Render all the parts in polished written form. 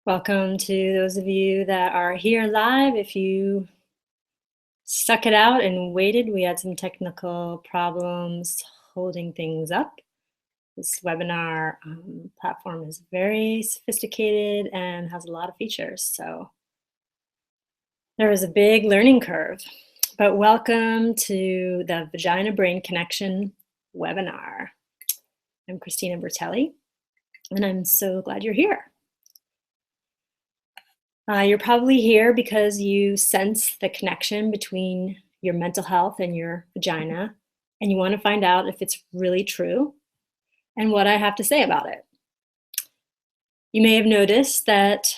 Welcome to those of you that are here live. If you stuck it out and waited, we had some technical problems holding things up. This webinar platform is very sophisticated and has a lot of features, so there was a big learning curve. But welcome to the Vagina Brain Connection webinar. I'm Christina Bertelli, and I'm so glad you're here. You're probably here because you sense the connection between your mental health and your vagina, and you want to find out if it's really true and what I have to say about it. You may have noticed that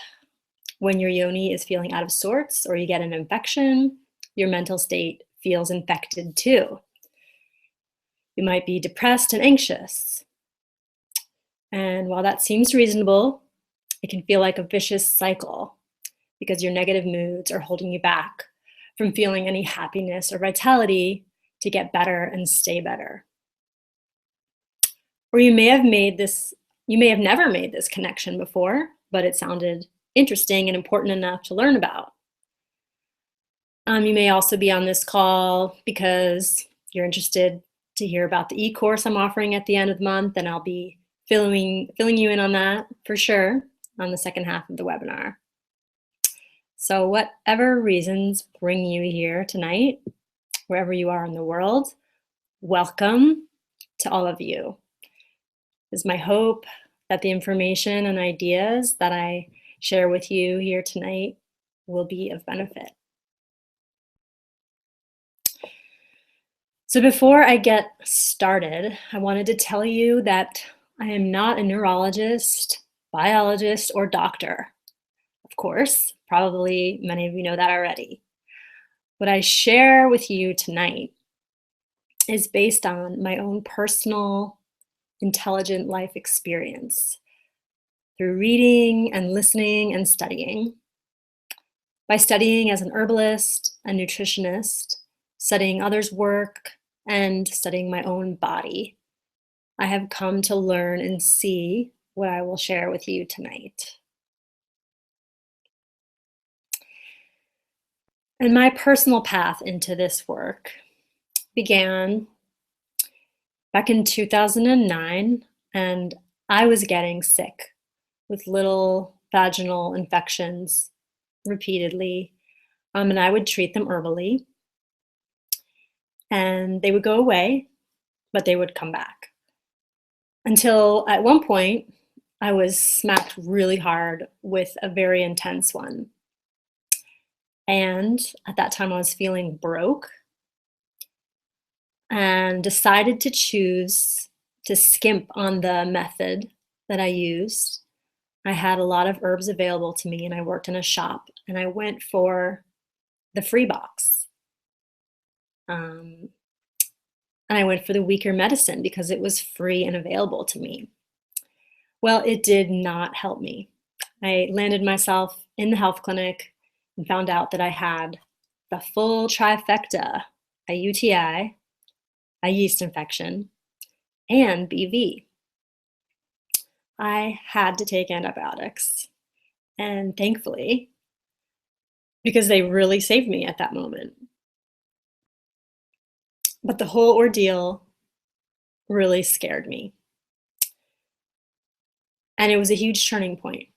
when your yoni is feeling out of sorts or you get an infection, your mental state feels infected too. You might be depressed and anxious. And while that seems reasonable, it can feel like a vicious cycle, because your negative moods are holding you back from feeling any happiness or vitality to get better and stay better. Or you may have never made this connection before, but it sounded interesting and important enough to learn about. You may also be on this call because you're interested to hear about the e-course I'm offering at the end of the month, and I'll be filling you in on that for sure on the second half of the webinar. So whatever reasons bring you here tonight, wherever you are in the world, welcome to all of you. It's my hope that the information and ideas that I share with you here tonight will be of benefit. So before I get started, I wanted to tell you that I am not a neurologist, biologist, or doctor. Of course, probably many of you know that already. What I share with you tonight is based on my own personal, intelligent life experience through reading and listening and studying. By studying as an herbalist, a nutritionist, studying others' work, and studying my own body, I have come to learn and see what I will share with you tonight. And my personal path into this work began back in 2009, and I was getting sick with little vaginal infections repeatedly, and I would treat them herbally, and they would go away, but they would come back. Until at one point, I was smacked really hard with a very intense one. And at that time, I was feeling broke and decided to choose to skimp on the method that I used. I had a lot of herbs available to me, and I worked in a shop, and I went for the free box. And I went for the weaker medicine because it was free and available to me. Well, it did not help me. I landed myself in the health clinic and found out that I had the full trifecta: a UTI, a yeast infection, and BV. I had to take antibiotics, and thankfully, because they really saved me at that moment. But the whole ordeal really scared me. And it was a huge turning point.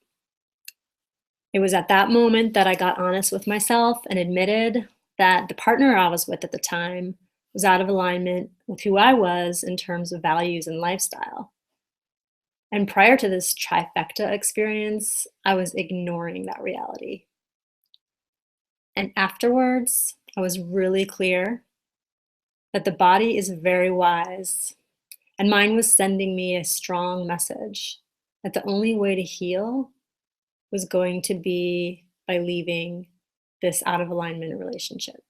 It was at that moment that I got honest with myself and admitted that the partner I was with at the time was out of alignment with who I was in terms of values and lifestyle. And prior to this trifecta experience, I was ignoring that reality. And afterwards, I was really clear that the body is very wise, and mine was sending me a strong message that the only way to heal was going to be by leaving this out of alignment relationship.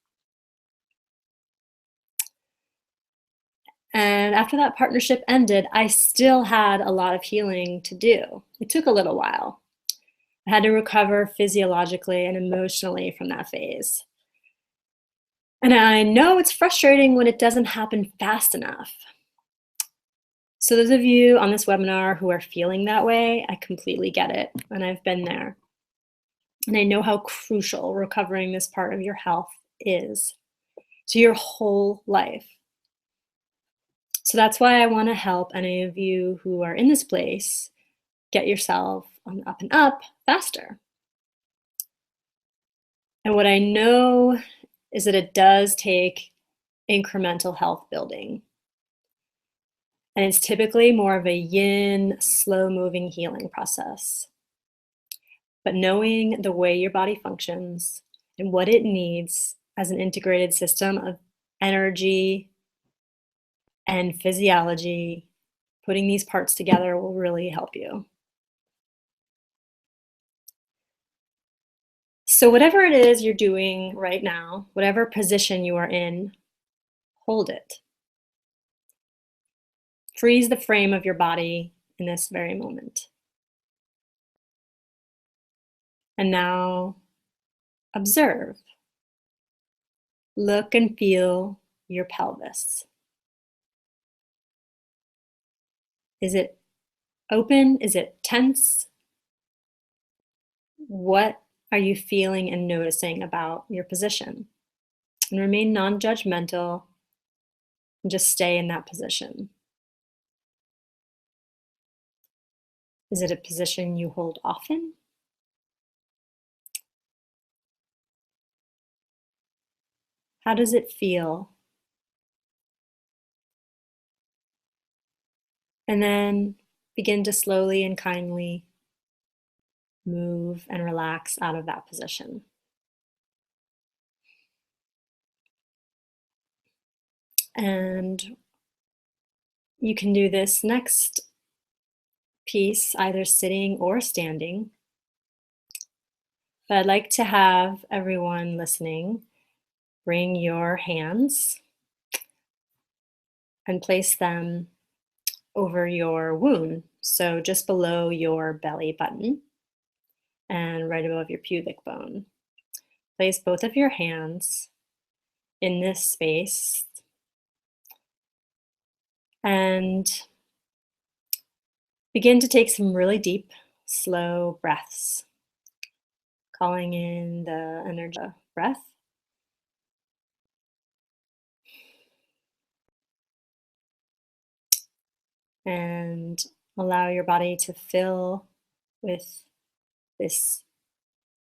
And after that partnership ended, I still had a lot of healing to do. It took a little while. I had to recover physiologically and emotionally from that phase. And I know it's frustrating when it doesn't happen fast enough. So those of you on this webinar who are feeling that way, I completely get it, and I've been there. And I know how crucial recovering this part of your health is to your whole life. So that's why I want to help any of you who are in this place get yourself on the up and up faster. And what I know is that it does take incremental health building. And it's typically more of a yin, slow moving healing process. But knowing the way your body functions and what it needs as an integrated system of energy and physiology, putting these parts together will really help you. So, whatever it is you're doing right now, whatever position you are in, hold it. Freeze the frame of your body in this very moment. And now observe. Look and feel your pelvis. Is it open? Is it tense? What are you feeling and noticing about your position? And remain non-judgmental and just stay in that position. Is it a position you hold often? How does it feel? And then begin to slowly and kindly move and relax out of that position. And you can do this next piece either sitting or standing. But I'd like to have everyone listening bring your hands and place them over your wound, so just below your belly button and right above your pubic bone. Place both of your hands in this space and begin to take some really deep, slow breaths, calling in the energy of breath. And allow your body to fill with this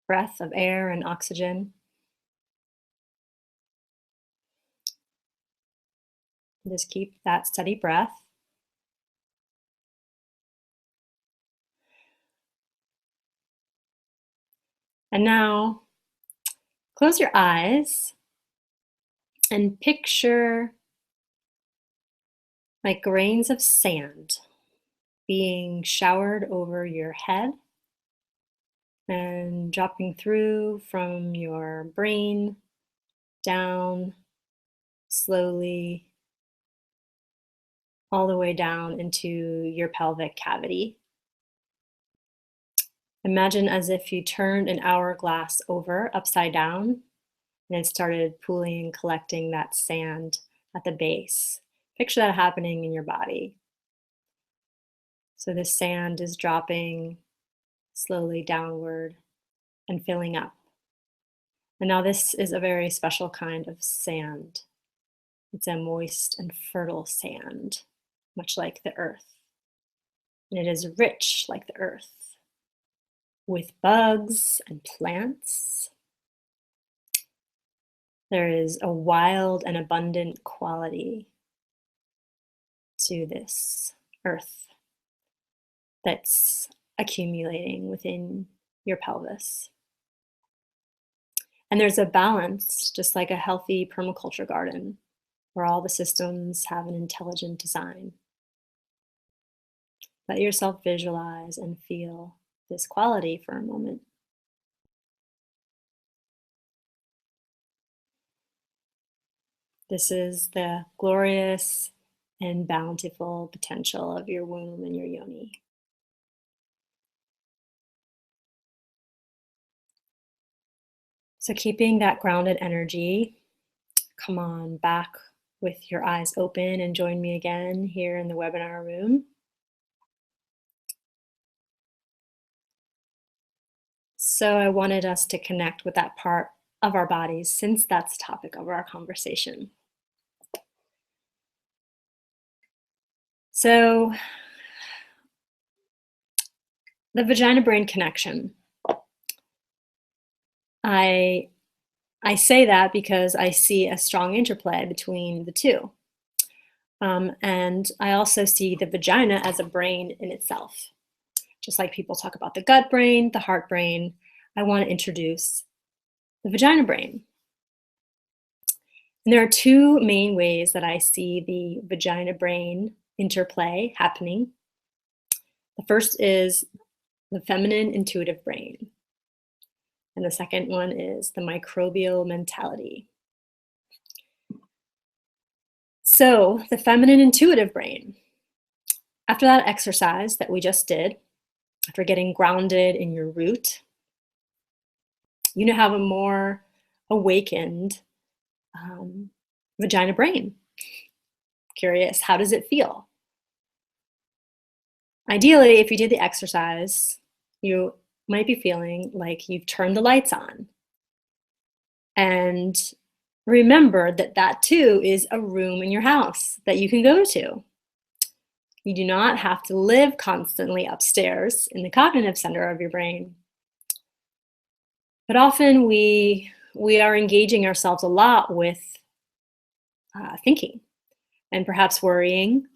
breath of air and oxygen. Just keep that steady breath. And now close your eyes and picture like grains of sand being showered over your head and dropping through from your brain down slowly all the way down into your pelvic cavity. Imagine as if you turned an hourglass over upside down and it started pooling and collecting that sand at the base. Picture that happening in your body. So the sand is dropping slowly downward and filling up. And now this is a very special kind of sand. It's a moist and fertile sand, much like the earth. And it is rich like the earth, with bugs and plants. There is a wild and abundant quality to this earth that's accumulating within your pelvis. And there's a balance, just like a healthy permaculture garden, where all the systems have an intelligent design. Let yourself visualize and feel this quality for a moment. This is the glorious and bountiful potential of your womb and your yoni. So keeping that grounded energy, come on back with your eyes open and join me again here in the webinar room. So I wanted us to connect with that part of our bodies since that's the topic of our conversation. So the vagina-brain connection. I say that because I see a strong interplay between the two. And I also see the vagina as a brain in itself. Just like people talk about the gut brain, the heart brain, I want to introduce the vagina brain. And there are two main ways that I see the vagina brain interplay happening. The first is the feminine intuitive brain. And the second one is the microbial mentality. So the feminine intuitive brain. After that exercise that we just did, after getting grounded in your root, you now have a more awakened vagina brain. Curious, how does it feel? Ideally, if you did the exercise, you might be feeling like you've turned the lights on. And remember that that too is a room in your house that you can go to. You do not have to live constantly upstairs in the cognitive center of your brain. But often we are engaging ourselves a lot with thinking and perhaps worrying,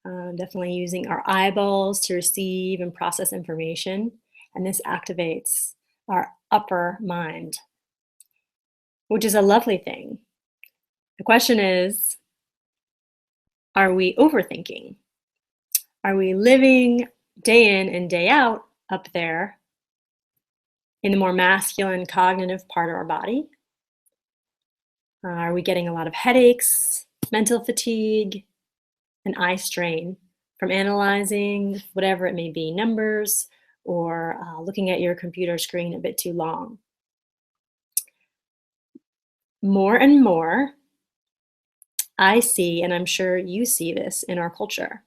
definitely using our eyeballs to receive and process information. And this activates our upper mind, which is a lovely thing. The question is, are we overthinking? Are we living day in and day out up there in the more masculine cognitive part of our body? Are we getting a lot of headaches, mental fatigue, and eye strain from analyzing whatever it may be, numbers, or looking at your computer screen a bit too long? More and more, I see, and I'm sure you see this in our culture,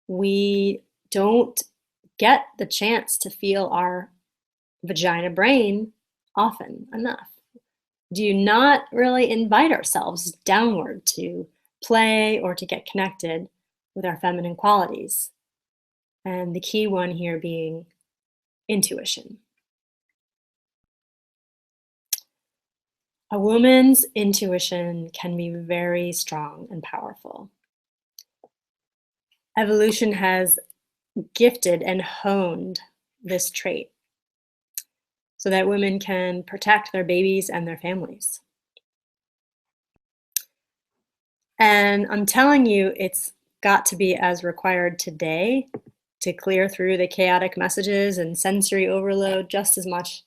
we don't get the chance to feel our vagina brain often enough. Do not really invite ourselves downward to play or to get connected with our feminine qualities. And the key one here being intuition. A woman's intuition can be very strong and powerful. Evolution has gifted and honed this trait so that women can protect their babies and their families. And I'm telling you, it's got to be as required today to clear through the chaotic messages and sensory overload just as much,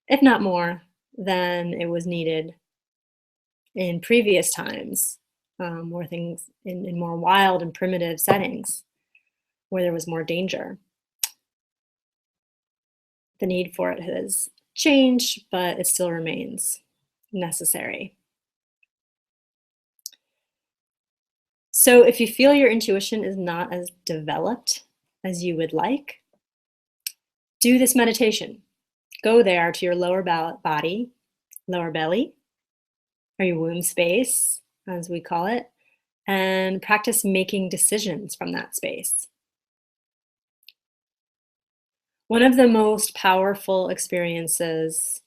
if not more, than it was needed in previous times, where things in more wild and primitive settings where there was more danger. The need for it has changed, but it still remains necessary. So if you feel your intuition is not as developed as you would like, do this meditation. Go there to your lower body, lower belly, or your womb space, as we call it, and practice making decisions from that space. One of the most powerful experiences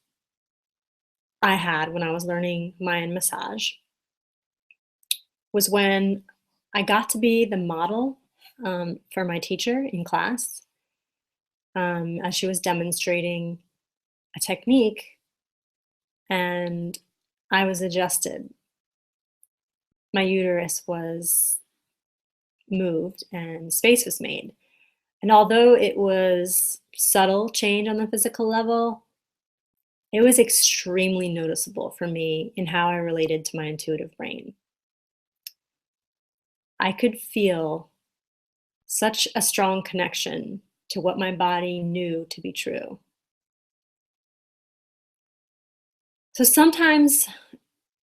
I had when I was learning Mayan massage was when I got to be the model for my teacher in class as she was demonstrating a technique, and I was adjusted. My uterus was moved and space was made. And although it was subtle change on the physical level, it was extremely noticeable for me in how I related to my intuitive brain. I could feel such a strong connection to what my body knew to be true. So sometimes,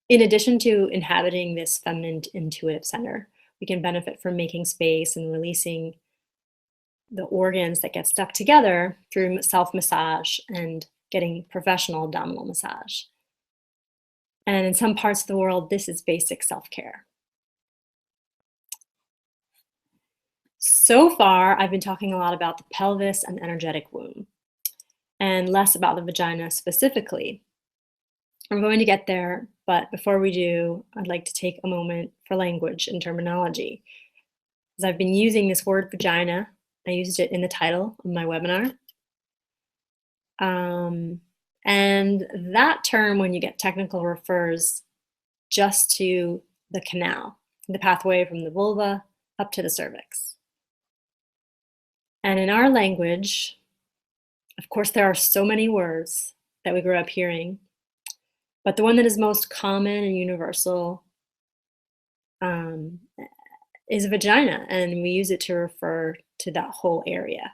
in addition to inhabiting this feminine intuitive center, we can benefit from making space and releasing the organs that get stuck together through self-massage and getting professional abdominal massage. And in some parts of the world, this is basic self-care. So far, I've been talking a lot about the pelvis and energetic womb, and less about the vagina specifically. I'm going to get there, but before we do, I'd like to take a moment for language and terminology. As I've been using this word vagina, I used it in the title of my webinar. And that term, when you get technical, refers just to the canal, the pathway from the vulva up to the cervix. And in our language, of course, there are so many words that we grew up hearing, but the one that is most common and universal is vagina, and we use it to refer to that whole area.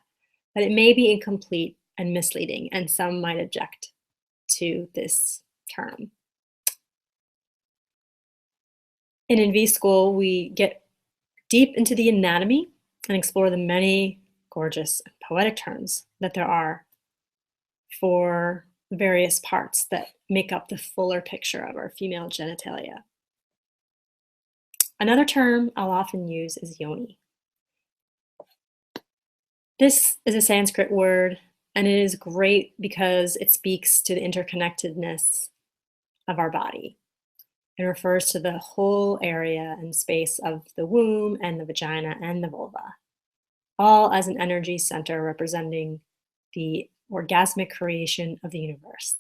But it may be incomplete and misleading, and some might object to this term. In NV school, we get deep into the anatomy and explore the many gorgeous and poetic terms that there are for various parts that make up the fuller picture of our female genitalia. Another term I'll often use is yoni. This is a Sanskrit word, and it is great because it speaks to the interconnectedness of our body. It refers to the whole area and space of the womb and the vagina and the vulva, all as an energy center representing the orgasmic creation of the universe,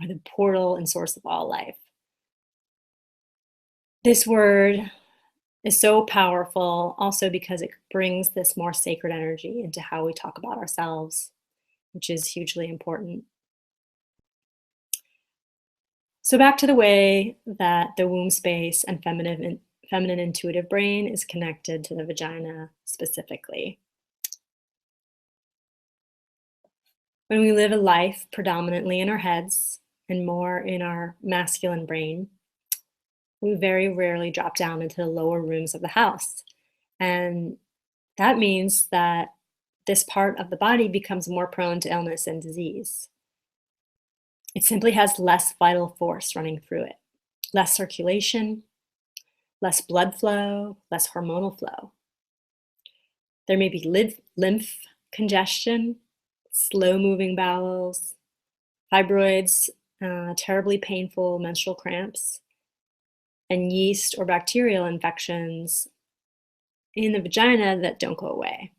or the portal and source of all life. This word is so powerful also because it brings this more sacred energy into how we talk about ourselves, which is hugely important. So back to the way that the womb space and feminine intuitive brain is connected to the vagina specifically. When we live a life predominantly in our heads and more in our masculine brain, we very rarely drop down into the lower rooms of the house. And that means that this part of the body becomes more prone to illness and disease. It simply has less vital force running through it, less circulation, less blood flow, less hormonal flow. There may be lymph congestion, slow-moving bowels, fibroids, terribly painful menstrual cramps, and yeast or bacterial infections in the vagina that don't go away.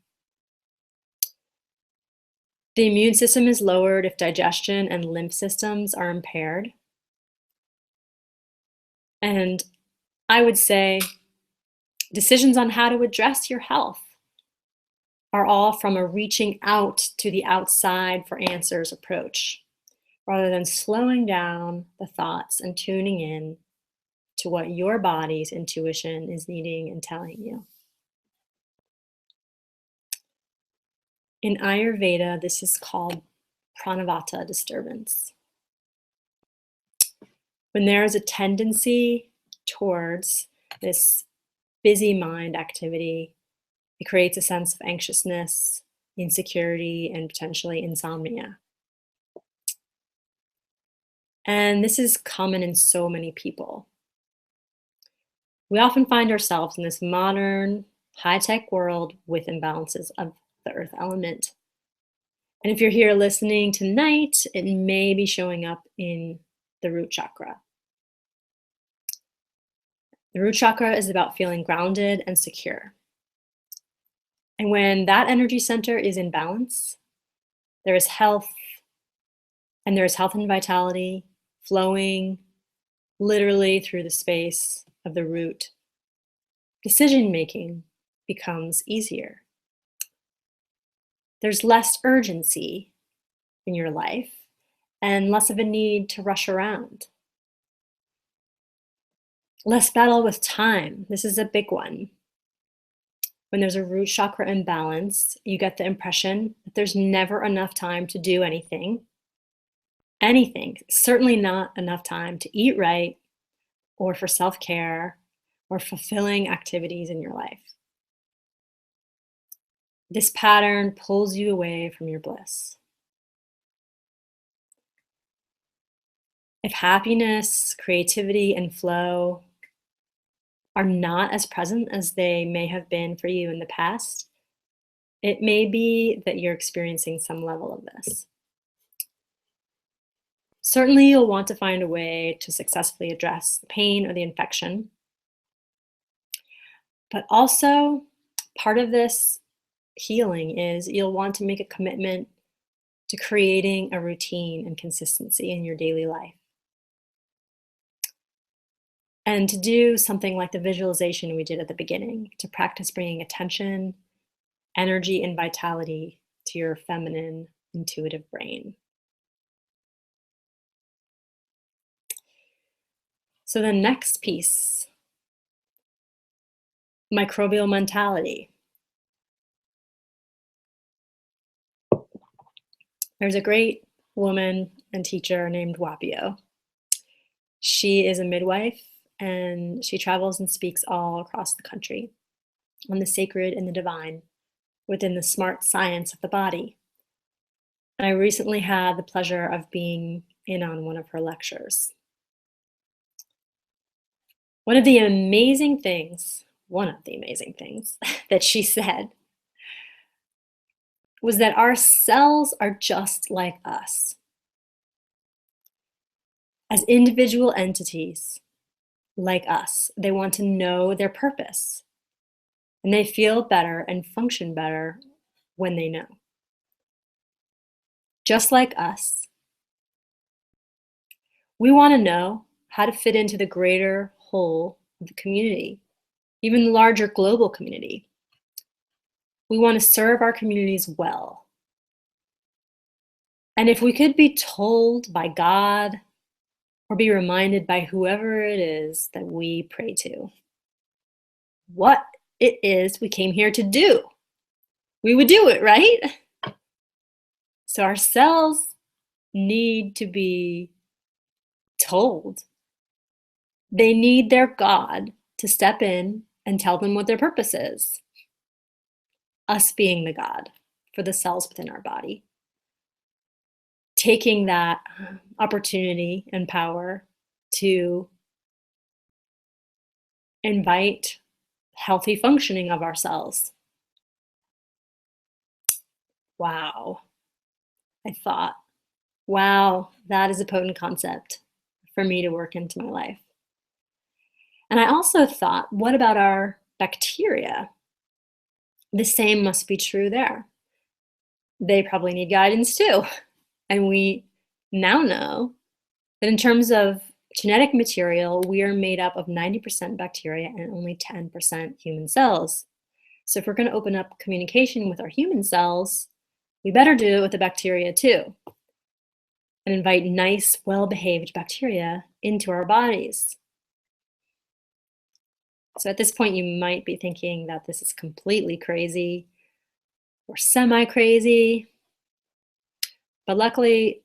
The immune system is lowered if digestion and lymph systems are impaired. And I would say decisions on how to address your health are all from a reaching out to the outside for answers approach, rather than slowing down the thoughts and tuning in to what your body's intuition is needing and telling you. In Ayurveda, this is called pranavata disturbance. When there is a tendency towards this busy mind activity, it creates a sense of anxiousness, insecurity, and potentially insomnia. And this is common in so many people. We often find ourselves in this modern, high-tech world with imbalances of the earth element. And if you're here listening tonight, it may be showing up in the root chakra. The root chakra is about feeling grounded and secure. And when that energy center is in balance, there is health, and there is health and vitality flowing literally through the space of the root. Decision-making becomes easier. There's less urgency in your life and less of a need to rush around. Less battle with time. This is a big one. When there's a root chakra imbalance, you get the impression that there's never enough time to do anything. Certainly not enough time to eat right, or for self-care, or fulfilling activities in your life. This pattern pulls you away from your bliss. If happiness, creativity, and flow are not as present as they may have been for you in the past, it may be that you're experiencing some level of this. Certainly, you'll want to find a way to successfully address the pain or the infection. But also, part of this healing is you'll want to make a commitment to creating a routine and consistency in your daily life. And to do something like the visualization we did at the beginning, to practice bringing attention, energy, and vitality to your feminine, intuitive brain. So the next piece, microbial mentality. There's a great woman and teacher named Wapio. She is a midwife and she travels and speaks all across the country on the sacred and the divine within the smart science of the body. And I recently had the pleasure of being in on one of her lectures. One of the amazing things that she said was that our cells are just like us. As individual entities, like us, they want to know their purpose, and they feel better and function better when they know. Just like us, we want to know how to fit into the greater whole of the community, even the larger global community. We want to serve our communities well. And if we could be told by God or be reminded by whoever it is that we pray to what it is we came here to do, we would do it, right? So our cells need to be told. They need their God to step in and tell them what their purpose is. Us being the God for the cells within our body. Taking that opportunity and power to invite healthy functioning of our cells. Wow. I thought, wow, that is a potent concept for me to work into my life. And I also thought, what about our bacteria? The same must be true there. They probably need guidance too. And we now know that in terms of genetic material, we are made up of 90% bacteria and only 10% human cells. So if we're going to open up communication with our human cells, we better do it with the bacteria too, and invite nice, well-behaved bacteria into our bodies. So at this point, you might be thinking that this is completely crazy or semi-crazy, but luckily,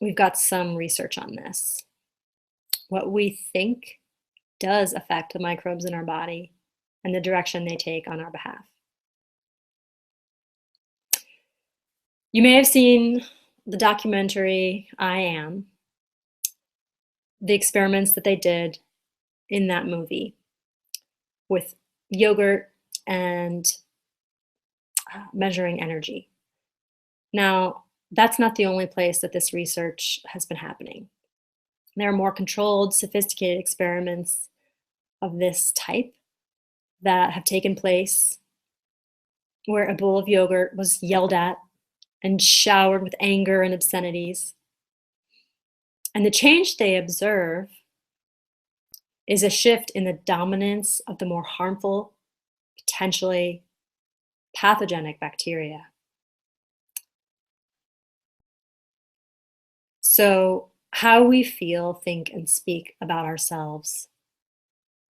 we've got some research on this. What we think does affect the microbes in our body and the direction they take on our behalf. You may have seen the documentary I Am, the experiments that they did in that movie with yogurt and measuring energy. Now, that's not the only place that this research has been happening. There are more controlled, sophisticated experiments of this type that have taken place where a bowl of yogurt was yelled at and showered with anger and obscenities. And the change they observe is a shift in the dominance of the more harmful, potentially pathogenic bacteria. So how we feel, think, and speak about ourselves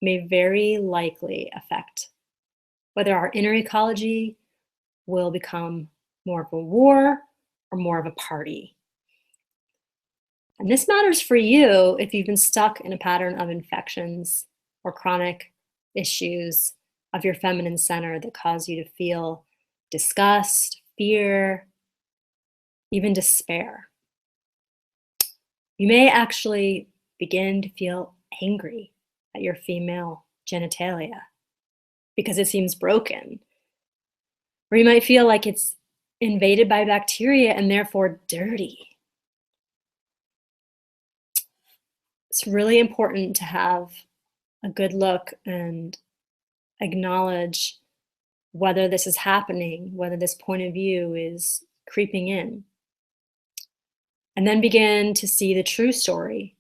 may very likely affect whether our inner ecology will become more of a war or more of a party. And this matters for you if you've been stuck in a pattern of infections or chronic issues of your feminine center that cause you to feel disgust, fear, even despair. You may actually begin to feel angry at your female genitalia because it seems broken. Or you might feel like it's invaded by bacteria and therefore dirty. It's really important to have a good look and acknowledge whether this is happening, whether this point of view is creeping in. And then begin to see the true story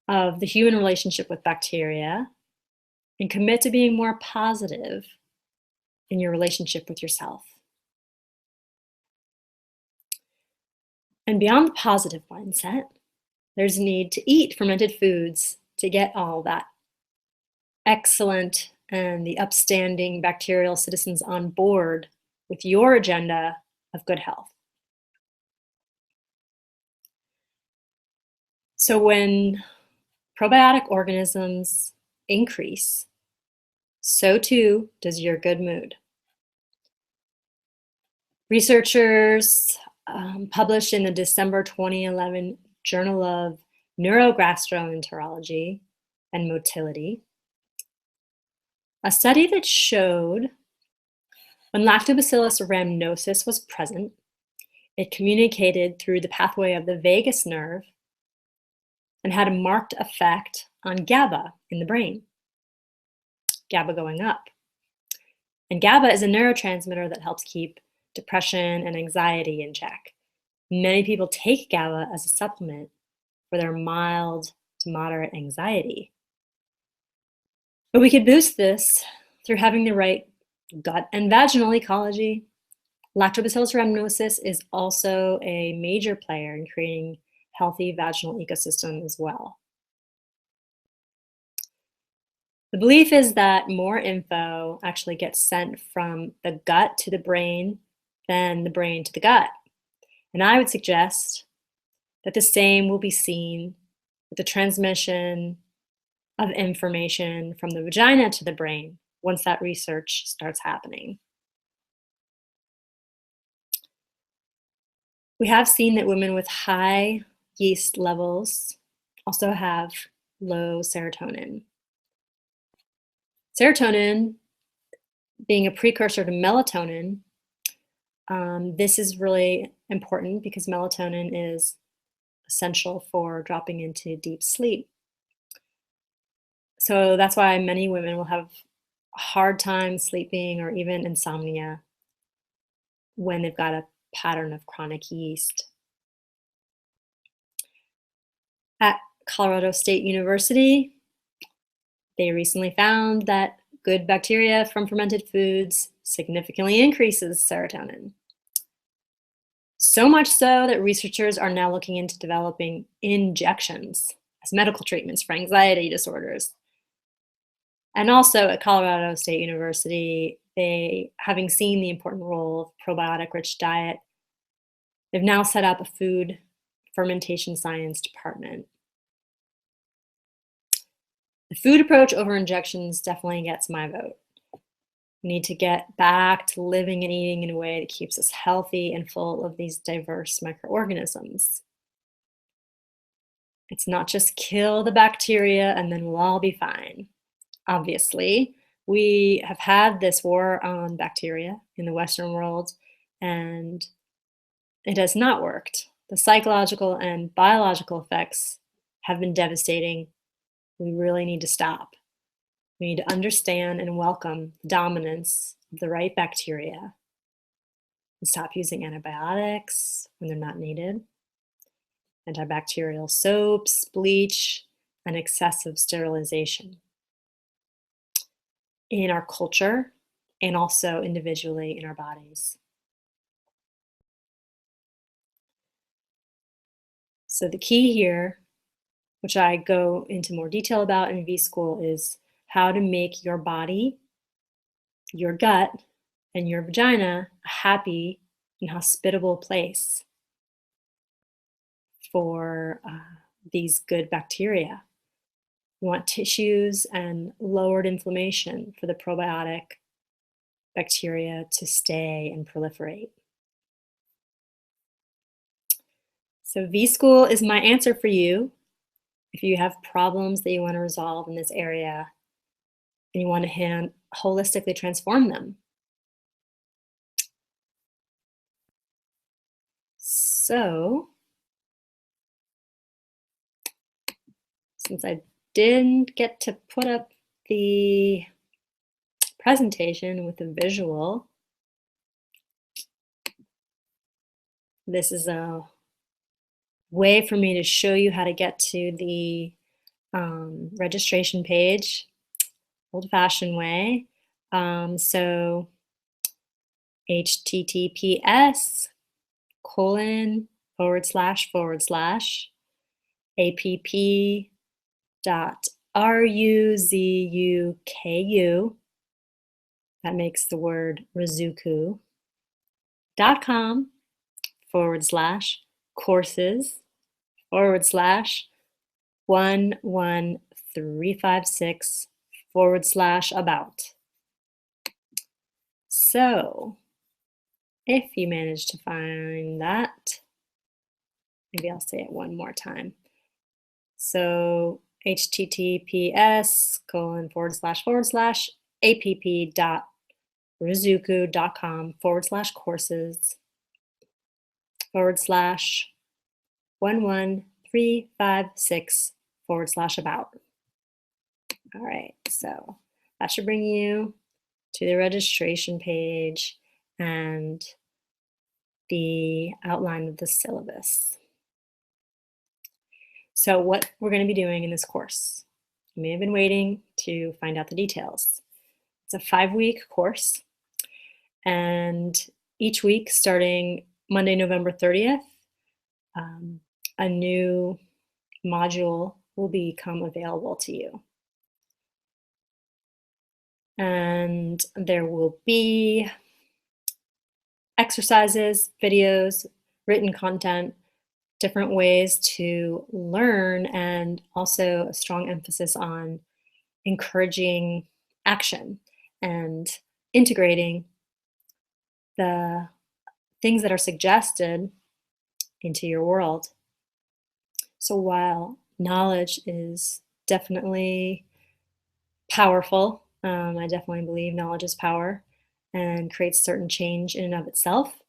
of the human relationship with bacteria and commit to being more positive in your relationship with yourself. And beyond the positive mindset, there's a need to eat fermented foods to get all that excellent and the upstanding bacterial citizens on board with your agenda of good health. So when probiotic organisms increase, so too does your good mood. Researchers published in the December 2011 Journal of Neurogastroenterology and Motility a study that showed when Lactobacillus rhamnosus was present, it communicated through the pathway of the vagus nerve and had a marked effect on GABA in the brain, GABA going up. And GABA is a neurotransmitter that helps keep depression and anxiety in check. Many people take GABA as a supplement for their mild to moderate anxiety. But we could boost this through having the right gut and vaginal ecology. Lactobacillus rhamnosus is also a major player in creating healthy vaginal ecosystem as well. The belief is that more info actually gets sent from the gut to the brain than the brain to the gut. And I would suggest that the same will be seen with the transmission of information from the vagina to the brain once that research starts happening. We have seen that women with high yeast levels also have low serotonin. Serotonin, being a precursor to melatonin, this is really important because melatonin is essential for dropping into deep sleep. So that's why many women will have a hard time sleeping or even insomnia when they've got a pattern of chronic yeast. At Colorado State University, they recently found that good bacteria from fermented foods significantly increases serotonin. So much so that researchers are now looking into developing injections as medical treatments for anxiety disorders. And also at Colorado State University, they, having seen the important role of probiotic-rich diet, they've now set up a food fermentation science department. The food approach over injections definitely gets my vote. We need to get back to living and eating in a way that keeps us healthy and full of these diverse microorganisms. It's not just kill the bacteria and then we'll all be fine. Obviously, we have had this war on bacteria in the Western world, and it has not worked. The psychological and biological effects have been devastating. We really need to stop. We need to understand and welcome the dominance of the right bacteria and stop using antibiotics when they're not needed, antibacterial soaps, bleach, and excessive sterilization in our culture and also individually in our bodies. So the key here, which I go into more detail about in V-School, is how to make your body, your gut, and your vagina a happy and hospitable place for these good bacteria. You want tissues and lowered inflammation for the probiotic bacteria to stay and proliferate. So V-School is my answer for you if you have problems that you want to resolve in this area and you want to holistically transform them. So, since I didn't get to put up the presentation with the visual, this is a way for me to show you how to get to the registration page, old-fashioned way. So https://app.ruzuku, that makes the word Rizuku.com/courses/11356/about. So if you manage to find that, maybe I'll say it one more time. So https://app.ruzuku.com/courses/11356/about. All right, so that should bring you to the registration page and the outline of the syllabus. So what we're going to be doing in this course, you may have been waiting to find out the details. It's a 5-week course, and each week starting Monday, November 30th, a new module will become available to you. And there will be exercises, videos, written content, different ways to learn, and also a strong emphasis on encouraging action and integrating the things that are suggested into your world. So while knowledge is definitely powerful, I definitely believe knowledge is power and creates certain change in and of itself,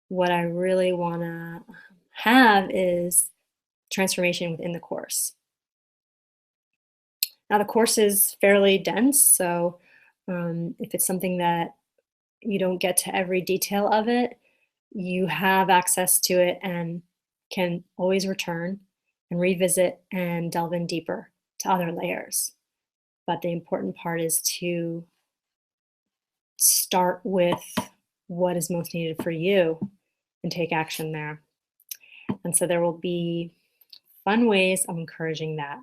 what I really want to have is transformation within the course. Now the course is fairly dense, so if it's something that you don't get to every detail of it, you have access to it and can always return and revisit and delve in deeper to other layers. But the important part is to start with what is most needed for you and take action there. And so there will be fun ways of encouraging that.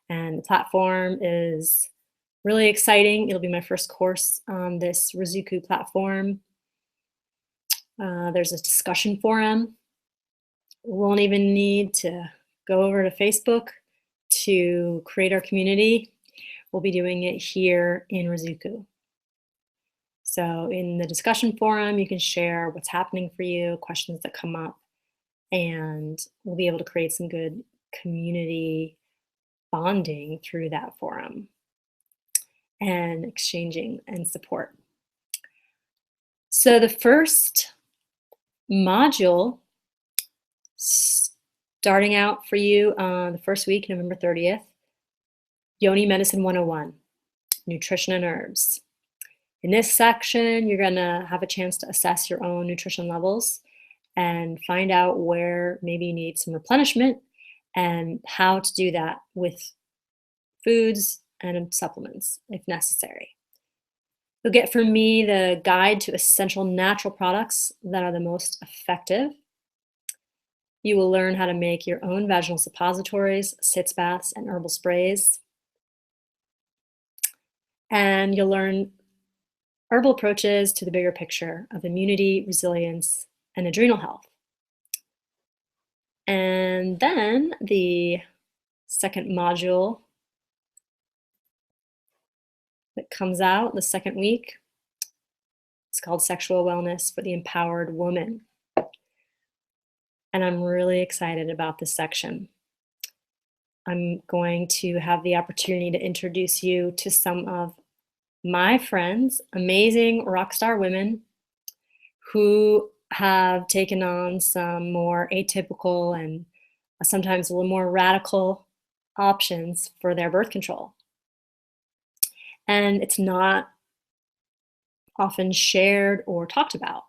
And the platform is really exciting. It'll be my first course on this Rizuku platform. There's a discussion forum. We won't even need to go over to Facebook to create our community. We'll be doing it here in Rizuku. So in the discussion forum, you can share what's happening for you, questions that come up, and we'll be able to create some good community bonding through that forum and exchanging and support. So the first module starting out for you on the first week, November 30th, Yoni Medicine 101, Nutrition and Herbs. In this section, you're going to have a chance to assess your own nutrition levels and find out where maybe you need some replenishment and how to do that with foods and supplements if necessary. You'll get from me the guide to essential natural products that are the most effective. You will learn how to make your own vaginal suppositories, sitz baths, and herbal sprays. And you'll learn herbal approaches to the bigger picture of immunity, resilience, and adrenal health. And then the second module that comes out the second week It's called Sexual Wellness for the Empowered Woman. And I'm really excited about this section. I'm going to have the opportunity to introduce you to some of my friends, amazing rock star women who have taken on some more atypical and sometimes a little more radical options for their birth control. And it's not often shared or talked about.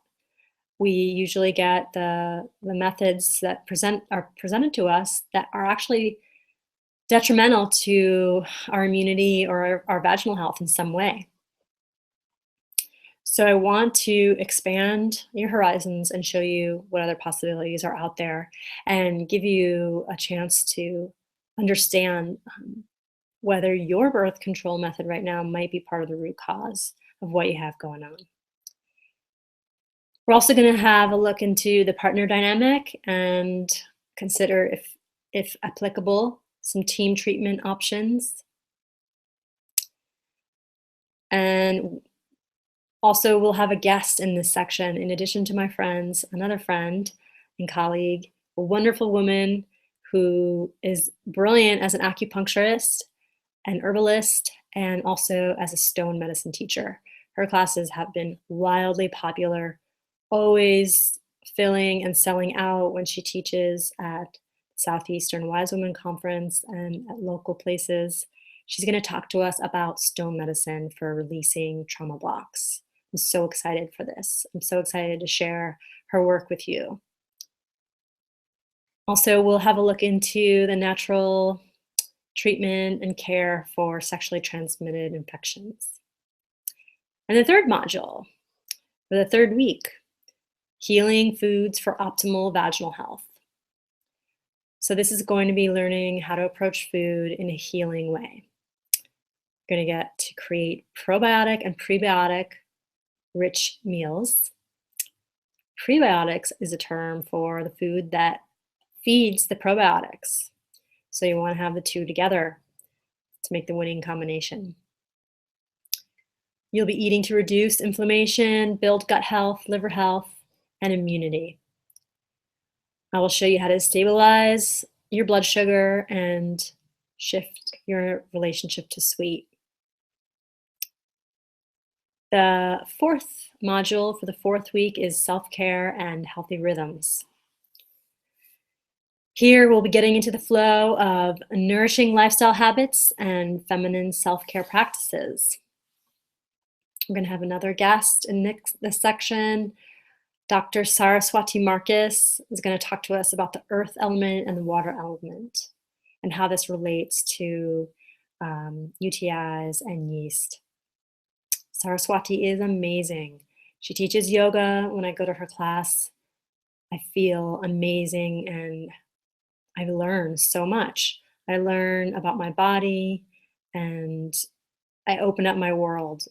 We usually get the methods that are presented to us that are actually detrimental to our immunity or our vaginal health in some way. So I want to expand your horizons and show you what other possibilities are out there and give you a chance to understand whether your birth control method right now might be part of the root cause of what you have going on. We're also going to have a look into the partner dynamic and consider, if applicable, some team treatment options. And also, we'll have a guest in this section. In addition to my friends, another friend and colleague, a wonderful woman who is brilliant as an acupuncturist, an herbalist, and also as a stone medicine teacher. Her classes have been wildly popular, always filling and selling out when she teaches at Southeastern Wise Women Conference and at local places. She's going to talk to us about stone medicine for releasing trauma blocks. I'm so excited for this. I'm so excited to share her work with you. Also, we'll have a look into the natural treatment and care for sexually transmitted infections. And the third module, for the third week, healing foods for optimal vaginal health. So this is going to be learning how to approach food in a healing way. We're going to get to create probiotic and prebiotic rich meals. Prebiotics is a term for the food that feeds the probiotics. So you want to have the two together to make the winning combination. You'll be eating to reduce inflammation, build gut health, liver health, and immunity. I will show you how to stabilize your blood sugar and shift your relationship to sweet. The fourth module for the fourth week is self-care and healthy rhythms. Here we'll be getting into the flow of nourishing lifestyle habits and feminine self-care practices. We're going to have another guest in this section. Dr. Saraswati Marcus is going to talk to us about the earth element and the water element and how this relates to UTIs and yeast. Saraswati is amazing. She teaches yoga. When I go to her class, I feel amazing and I learn so much. I learn about my body and I open up my world.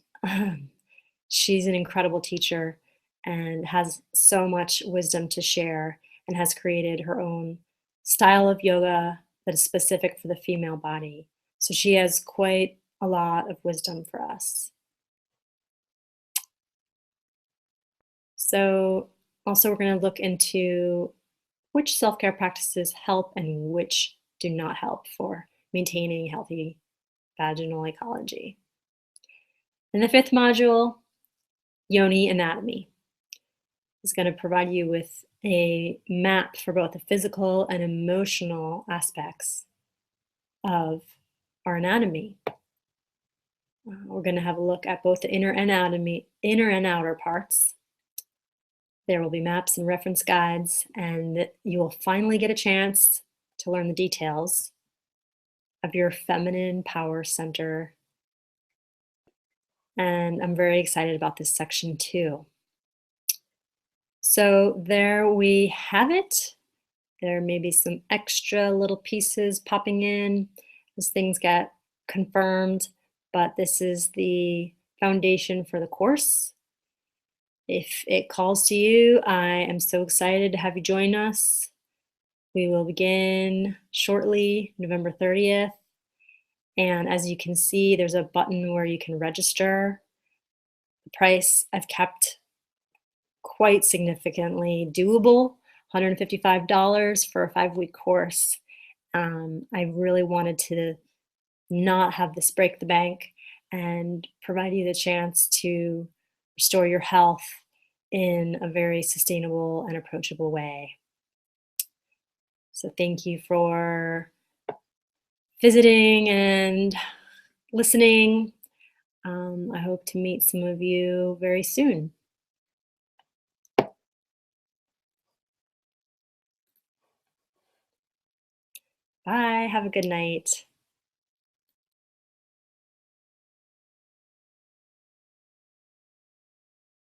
She's an incredible teacher and has so much wisdom to share and has created her own style of yoga that is specific for the female body. So she has quite a lot of wisdom for us. So also we're going to look into which self-care practices help and which do not help for maintaining healthy vaginal ecology. In the fifth module, yoni anatomy is going to provide you with a map for both the physical and emotional aspects of our anatomy. We're going to have a look at both the inner and outer parts. There will be maps and reference guides, and you will finally get a chance to learn the details of your feminine power center. And I'm very excited about this section too. So there we have it. There may be some extra little pieces popping in as things get confirmed, but this is the foundation for the course. If it calls to you, I am so excited to have you join us. We will begin shortly, November 30th. And as you can see, there's a button where you can register. The price I've kept quite significantly doable, $155 for a 5-week course. I really wanted to not have this break the bank and provide you the chance to restore your health in a very sustainable and approachable way. So, thank you for visiting and listening. I hope to meet some of you very soon. Bye. Have a good night.